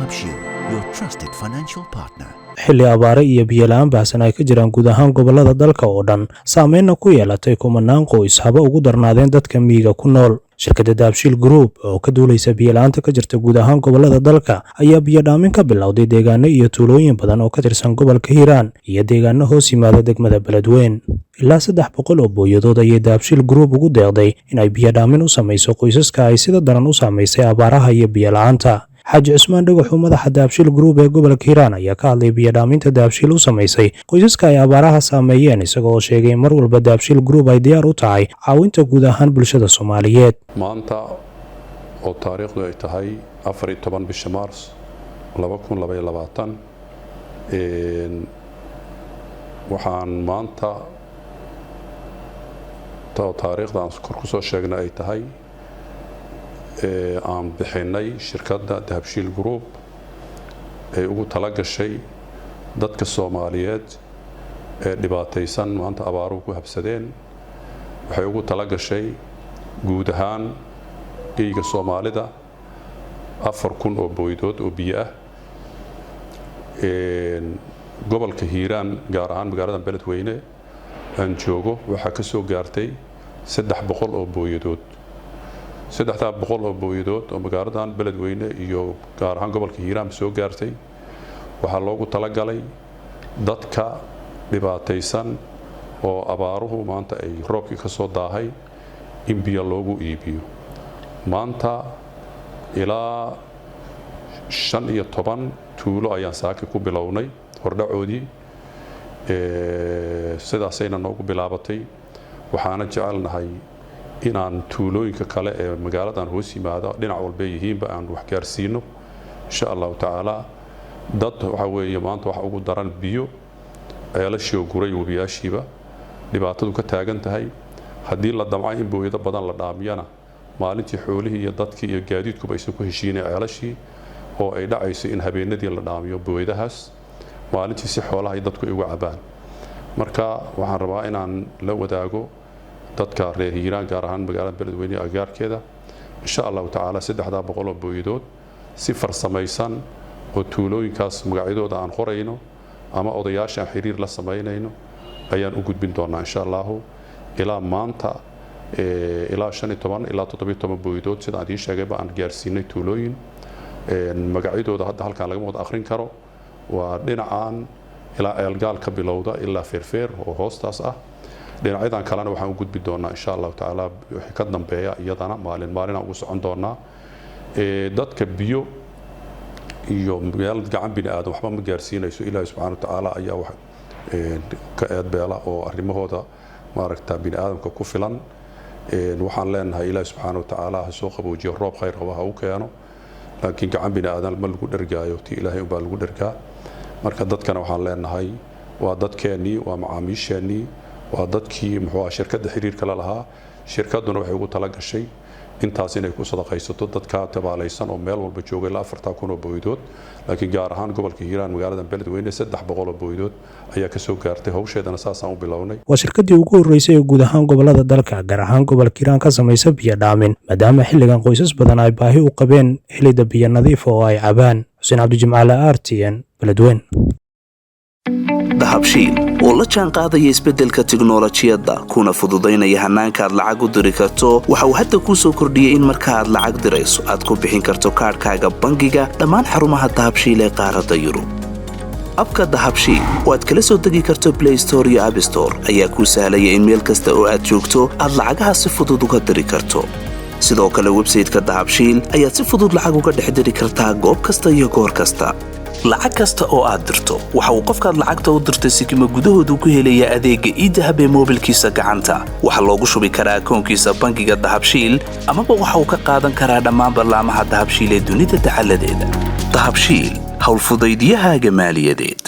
Dahabshiil, your trusted financial partner. xilli abaare iyo biyo la'aan baahsan ay ka jiraan guud ahaan gobollada dalka oo dhan saameynna ku yeelatay kumanaan qoys haba ugu darnaadeen dadka miyiga ku nool. shirkadda Dahabshiil Group oo ka duulaysa biyo la'aanta ka jirta guud ahaan gobollada dalka ayaa biyo dhaamin ka bilowday deegaano iyo tuulooyin badan oo ka tirsan gobolka Hiiraan iyo deegaano hoos yimaada degmada Beledweyne. ilaa 300 oo booyadood ayay Dahabshiil Group ugu deeqday in ay biyo dhaamin u samayso qoysaska ay sida daran u saameysay abaaraha iyo biyo la'aanta. xaaji Cusmaan Dhagaxu madaxa Dahabshiil Group ee gobolka Hiiraan ayaa ka hadlay biyo dhaaminta Dahabshiil u samaysay qoysaska ay abaaraha saameeyeen isagoo sheegay mar walba Dahabshiil Group ay diyaar u tahay caawinta guud ahaan bulshada Soomaaliyeed. maanta oo taariikhdu ay tahay 14 bisha Maars 2022 waxaan maanta taariikhdan kor ku soo sheegnay ay tahay aan bixinay shirkadda Dahabshiil Group ee ugu tala gashay dadka Soomaaliyeed ee dhibaataysan maanta abaaruhu ku habsadeen. waxay ugu tala gashay guud ahaan geyga Soomaalida 4,000 oo booydood oo biyo ah. gobolka Hiiraan gaar ahaan magaalada Beledweyne aan joogo waxaa ka soo gaartay 300 oo booyadood. 300 oo booyadood oo magaaladan Beledweyne iyo gaar ahaan gobolka Hiiraan soo gaartay waxaa loogu talagalay dadka dhibaataysan oo abaaruhu maanta ay roobkii ka soo daahay in biyo loogu iibiyo. maanta ilaa 15 tuulo ayaan saaki ku bilownay hordhacoodii sidaasayna noogu bilaabatay. waxaana jecelnahay inaan tuulooyinka kale ee magaaladan hoos yimaada dhinac walba yihiinba aan wax gaarsiino insha Allah taala. dad waxa weeye maanta wax ugu daran biyo ceelashii guray wabiyaashiiba dhibaatadu ka taagan tahay. haddii la damcay in booyado badan la dhaamiyana maalintii xoolihii iyo dadkii iyo gaadiidkuba aysan ku heshiinay ceelashii oo ay dhacayso in habeenadii la dhaamiyo booyadahaas maalintii si xoolaha dadku ay uga cabaan. marka waxaan rabaa inaan la wadaago dadka reer Hiiraan gaar ahaan magaalada Beledweyne agaarkeeda insha Allah taala 300 oo booyadood si farsamaysan oo tuulooyinkaas magacyadooda aan qorayno ama odayaasha xiriir la sameynayno ayaan u gudbin doonaa insha Allah ilaa maanta ilaa 15 ilaa 17 booyadood sida aan sheegay baan gaarsiinay tuulooyin. magacyadooda hadda halkaan laga wada akhrin karo waa dhinacaan ilaa eelgaal ka bilowda ilaa feerfeer oo hoostaas ah. dhinacyadan kalena waxaan u gudbi doonaa insha Allah taala wixii ka dambeeya iyadana maalin ugu socon doonaa. dadka biyo iyo meel gacan bini aadam waxba ma gaarsiinayso. Ilaahay subxaanahu wa tacaala ayaa wax ka eedbeela oo arrimahooda maaragta bini aadamka ku filan. waxaan leenahay Ilaahay subxaanahu wa tacaala ha soo qaboojiyo roob khayr qaba ha u keeno laakiin gacan bini aadam ma lagu dhergaayo tii Ilaahay u baa lagu dhergaa. marka dadkana waxaan leenahay waa dadkeennii waa macaamiisheennii waa dadkii muxuu shirkadda xiriirka la lahaa. shirkadduna waxay ugu tala gashay intaas inay ku sadaqaysato dadka tabaalaysan oo meel walba jooga ilaa 4,000 oo booydood laakiin gaar ahaan gobolka Hiiraan magaalada Beledweyne 300 oo booydood ayaa ka soo gaartay. hawsheedana saasaan u bilownay. waa shirkaddii ugu horeysay ee guud ahaan gobollada dalka gaar ahaan gobolka Hiiraan ka samaysa biyo dhaamin maadaama xilligan qoysas badan ay baahi u qabeen helida biyo nadiif oo ay cabaan. Xuseen Cabdi Jimcaale, RTN, Beledweyne. Dahabshiil oo la jaan qaadaya isbeddelka tiknoolajiyadda kuna fududaynaya hannaanka aad lacag u diri karto waxa uu hadda kuu soo kordhiyey in marka aad lacag dirayso aad ku bixin karto kaadhkaaga bangiga dhammaan xarumaha Dahabshiil ee qaaradda Yurub. abka Dahabshiil oo aad kala soo degi karto Play Store iyo App Store ayaa kuu sahlaya in meel kasta oo aad joogto aad lacagaha si fudud uga diri karto. sidoo kale website-ka Dahabshiil ayaad si fudud lacag uga dhex diri kartaa goob kasta iyo goor kasta. lacag kasta oo aad dirto waxa uu qofkaad lacagta u dirtay sikimo gudahoodu ku helaya adeegga e-Dahab ee moobilkiisa gacanta. waxa loogu shubi karaa akoonkiisa bangiga Dahabshiil ama waxa uu ka qaadan karaa dhammaan barnaamijyada Dahabshiil ee dunida taxalladeeda. Dahabshiil hawl fudaydiyahaaga maaliyadeed.